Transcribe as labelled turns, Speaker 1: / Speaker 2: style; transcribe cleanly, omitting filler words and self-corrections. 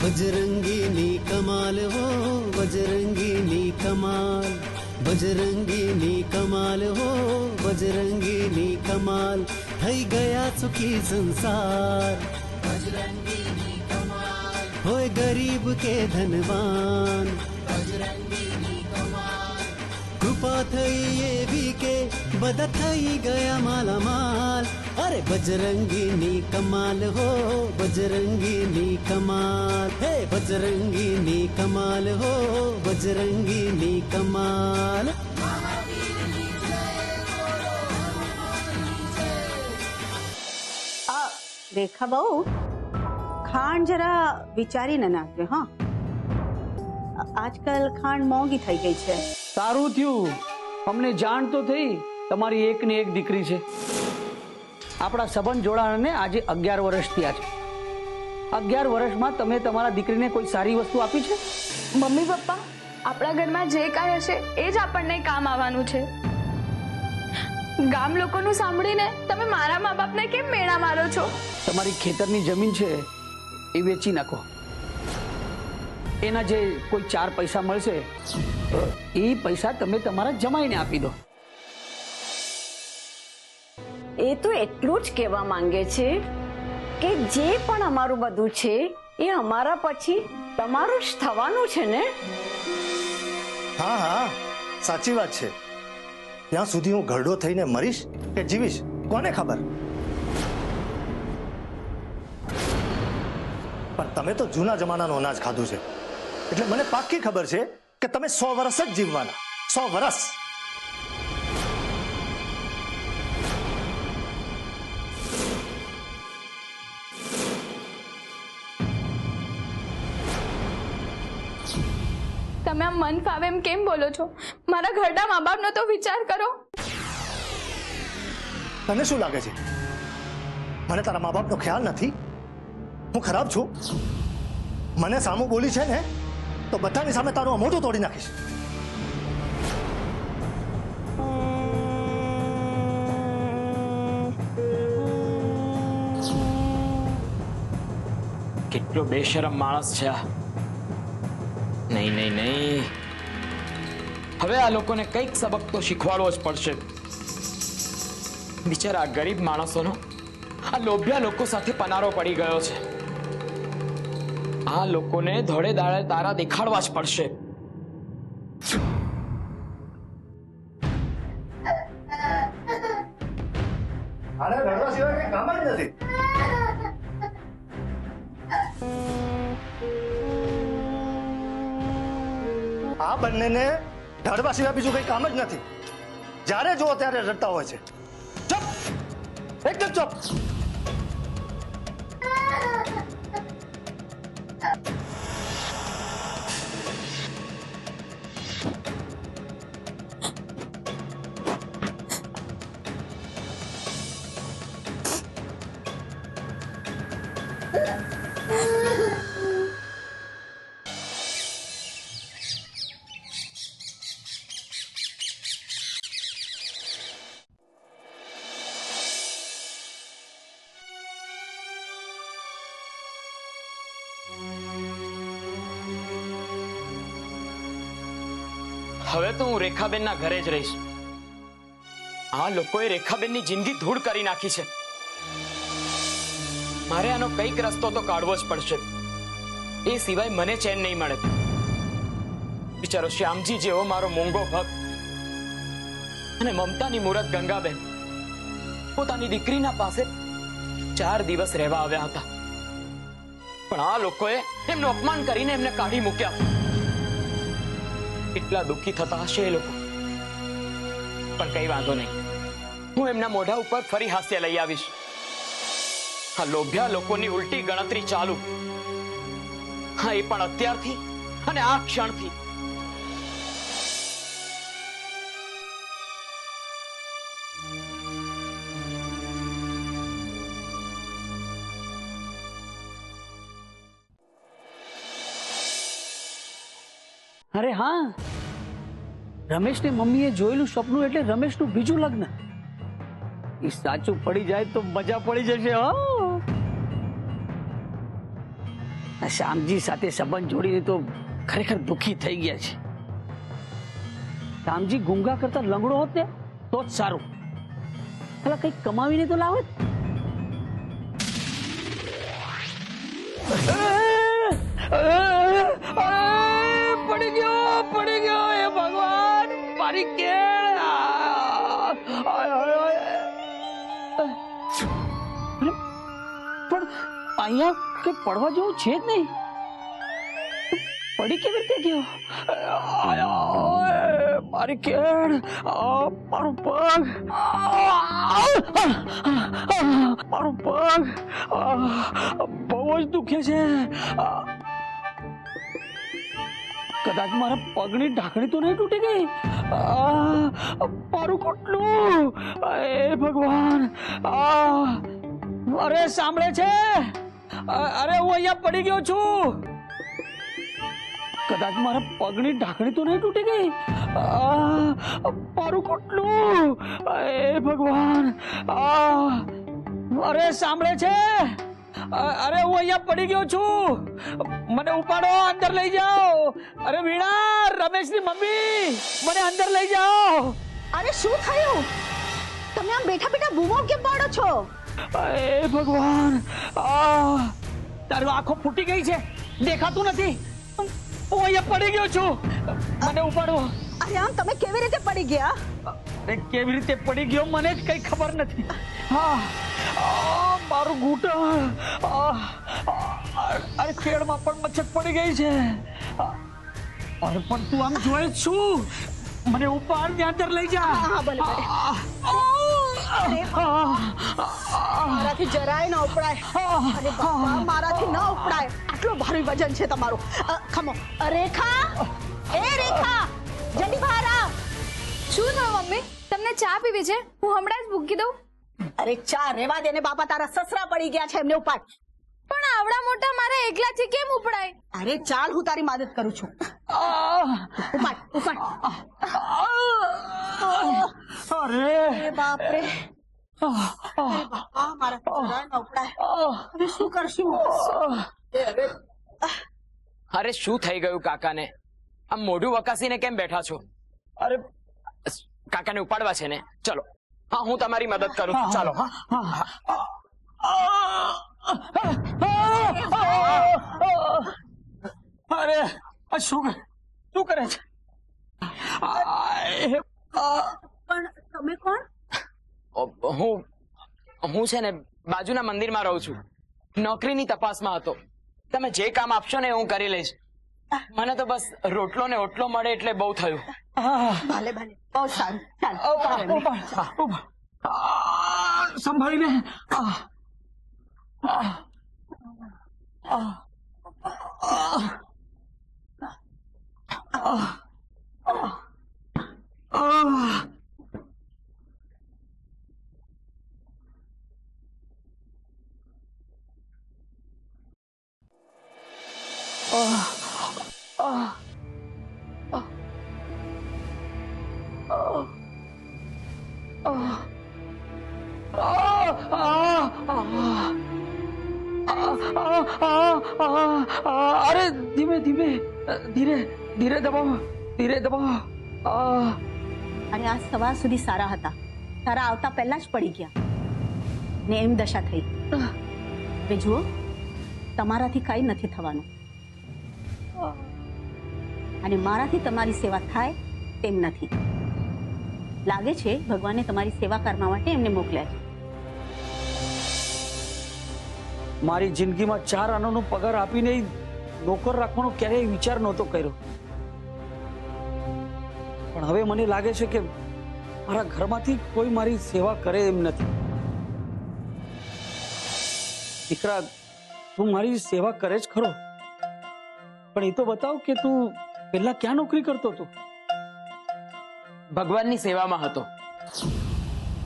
Speaker 1: बजरंगीनी कमाल हो बजरंगीनी कमाल, बजरंगीनी कमाल हो बजरंगीनी कमाल, થઈ ગયા સુખી સંસાર बजरंगीनी कमाल, होए गरीब के धनवान बजरंगीनी कमाल, कृपा થઈ એવી કે બધા થઈ ગયા માલામાલ, अरे बजरंगीनी कमाल हो बजरंगीनी कमाल, हे बजरंगीनी कमाल हो बजरंगीनी कमाल।
Speaker 2: रेखा बहु खांड जरा विचारीने नाखજો हाँ, आजकल खांड मोंघी થઈ ગઈ છે।
Speaker 3: સારું થયું અમને જાણ તો થઈ તમારી એક ને એક દીકરી છે। આપણા સંબંધ જોડાણને આજે 11 વર્ષ થયા છે। 11 વર્ષમાં તમે તમારા દીકરીને કોઈ સારી વસ્તુ આપી છે?
Speaker 4: મમ્મી પપ્પા આપણા ઘરમાં જે કાંઈ હશે એ જ આપણને કામ આવવાનું છે। ગામ લોકોનું સાંભળીને તમે મારા મા બાપને કેમ મેણા મારો છો?
Speaker 3: તમારી ખેતરની જમીન છે એ વેચી નાખો, એના જે કોઈ 4 પૈસા મળશે એ પૈસા તમે તમારા જમાઈને આપી દો।
Speaker 5: એ તો એટલું જ કહેવા માંગે છે કે જે પણ અમારું બધું છે એ અમારા પછી તમારું જ થવાનું છે ને?
Speaker 6: હા હા સાચી વાત છે। ત્યાં સુધી હું ઘરડો થઈને મરીશ કે જીવીશ કોને ખબર, પણ તમે તો જૂના જમાનાનું અનાજ ખાધું છે એટલે મને પાક્કી ખબર છે કે તમે 100 વર્ષ જ જીવવાના, 100 વર્ષ।
Speaker 4: તમે આમ મન ફાવે એમ કેમ બોલો છો? મારા ઘરના મા બાપનો તો વિચાર કરો।
Speaker 6: તને શું લાગે છે મને તારા મા બાપનો ખ્યાલ નથી? હું ખરાબ છું? મને સામું બોલી છે ને તો બધાની સામે તારું આ મોઢું તોડી નાખીશ।
Speaker 7: કેટલો બેશરમ માણસ છે આ। નહીં નહીં નહીં, હવે આ લોકોને કંઈક સબક તો શીખવાડવો જ પડશે। બિચારા ગરીબ માણસોનો આ લોભિયા લોકો સાથે પનારો પડી ગયો છે। આ લોકોને ધોળે દાડે તારા દેખાડવા જ પડશે।
Speaker 6: આને રડવા સિવાય કંઈ કામ જ નથી। આ બંનેને ઢળવા સિવાય બીજું કંઈ કામ જ નથી। જ્યારે જુઓ ત્યારે રડતા હોય છે। ચૂપ, એકદમ ચૂપ।
Speaker 7: હવે તો હું રેખાબેનના ઘરે જ રહીશ। આ લોકોએ રેખાબેનની જિંદગી ધૂળ કરી નાખી છે। મારે આનો કંઈક રસ્તો તો કાઢવો જ પડશે, એ સિવાય મને ચેન નહીં મળે। બિચારો શ્યામજી જેવો મારો મૂંગો ભક્ત અને મમતાની મૂરત ગંગાબેન પોતાની દીકરીના પાસે 4 દિવસ રહેવા આવ્યા હતા, પણ આ લોકોએ એમનું અપમાન કરીને એમને કાઢી મૂક્યા। એટલા દુઃખી થતા હશે એ લોકો, પણ કઈ વાંધો નહીં, હું એમના મોઢા ઉપર ફરી હાસ્ય લઈ આવીશ। આ લોભ્યા લોકોની ઉલટી ગણતરી ચાલુ, હા એ પણ અત્યારથી અને આ ક્ષણથી।
Speaker 3: અરે હા, રમેશની મમ્મીએ જોયેલું સપનું એટલે રમેશનું બીજું લગ્ન। એ સાચું પડી જાય તો મજા પડી જશે। હા આ શ્યામજી સાથે સંબંધ જોડીને તો ખરેખર દુઃખી થઈ ગયા છે. શ્યામજી ગુંગા કરતા લંગડો હોત ને તો જ સારું. પેલા કંઈક કમાવીને તો લાવે. પડી ગયો એ ભગવાન મારી કેળ. પણ અહીંયા કઈ પડવા જેવું છે જ નહીં. પડી કેવી રીતે ગયો? મારી કેળ, મારું પગ, મારું પગ બહુ જ દુખે છે. કદાચ મારા પગની ઢાંકણી તો નહીં તૂટી ગઈ. મારું ઘૂંટણું, એ ભગવાન. અરે સાંભળે છે? અરે હું અહીંયા પડી ગયો છું. કદાચ મારા પગની ઢાંકણી તો નહીં તૂટી ગઈ. મારું ઘૂંટણું, એ ભગવાન. અરે સાંભળે છે? અરે હું અહીંયા પડી ગયો છું. મને ઉપાડો, અંદર લઈ જાઓ. અરે વીણા, રમેશની મમ્મી, મને અંદર લઈ જાઓ.
Speaker 2: અરે શું થયું? તમે આમ બેઠા બેઠા બૂમો કેમ પાડો છો?
Speaker 3: એ ભગવાન, તારી આંખો ફૂટી ગઈ છે, દેખાતું નથી. હું અહીંયા પડી ગયો છું, મને ઉપાડો.
Speaker 2: અરે આમ તમે કેવી રીતે પડી ગયા?
Speaker 3: કેવી રીતે પડી ગયો મને જ કઈ ખબર નથી. મારું ઘૂંટણ, અરે કેળમાં પણ મચ્છર પડી ગઈ છે. અરે પણ તું આમ જોઈ છું, મને ઉપાડ, ને અંદર લઈ જા.
Speaker 2: હા ભલે ભલે. મારાથી જરાય ન ઉપડાય. અરે બાપા, મારાથી ન ઉપડાય. આટલું ભારે વજન છે તમારું. ખમો. રેખા, એ રેખા, જલ્દી બહાર આવ.
Speaker 4: શું થયું મમ્મી? તમને ચા પીવી છે? હું હમણાં જ મૂકી દઉં.
Speaker 2: અરે ચા રેવા દે ને બાપા, તારા સસરા પડી ગયા છે, એમને ઉપાડ.
Speaker 4: પણ આવડા મોટા મારા એકલાથી કેમ ઉપડાય?
Speaker 2: અરે ચાલ, હું તારી મદદ કરું છું. ઉપાડ ઉપાડ.
Speaker 3: અરે
Speaker 2: બાપ રે, બાપા, મારાથી જરાય ન ઉપડાય. હવે શું કરશું?
Speaker 7: અરે શું થઈ ગયું કાકાને? આમ મોઢું વકાસીને કેમ બેઠા છો?
Speaker 3: અરે
Speaker 7: કાકાને ઉપાડવા છે ને? ચલો, હા હું તમારી મદદ કરું છું. ચાલો.
Speaker 3: અરે શું કરે છે?
Speaker 2: પણ તમે કોણ?
Speaker 7: હું છે ને બાજુના મંદિરમાં રહું છું, નોકરીની તપાસમાં હતો. તમે જે કામ આપશો ને હું કરી લઈશ. મને તો બસ રોટલો ને ઓટલો મળે એટલે બહુ થયું.
Speaker 2: ભલે ભલે, બહુ સારું. ચાલ
Speaker 3: સંભાળીને. અરે ધીમે ધીમે, ધીરે ધીરે દબાવો, ધીરે દબાવો.
Speaker 2: અને આ સવાર સુધી સારા હતા, તારા આવતા પહેલા જ પડી ગયા ને એમ દશા થઈ. હવે જુઓ, તમારાથી કઈ નથી થવાનું, અને મારાથી તમારી સેવા થાય તેમ નથી. લાગે છે ભગવાને તમારી સેવા કરવા માટે એમને મોકલ્યા છે.
Speaker 3: મારી જિંદગીમાં 4 આનાનો પગાર આપીને નોકર રાખવાનો ક્યારેય વિચાર નહોતો કર્યો, પણ હવે મને લાગે છે કે મારા ઘરમાંથી કોઈ મારી સેવા કરે એમ નથી. દીકરા, તું મારી સેવા કરે જ ખરો, પણ એ તો બતાવ કે તું પહેલા ક્યાં નોકરી કરતો હતો?
Speaker 7: ભગવાનની સેવામાં હતો.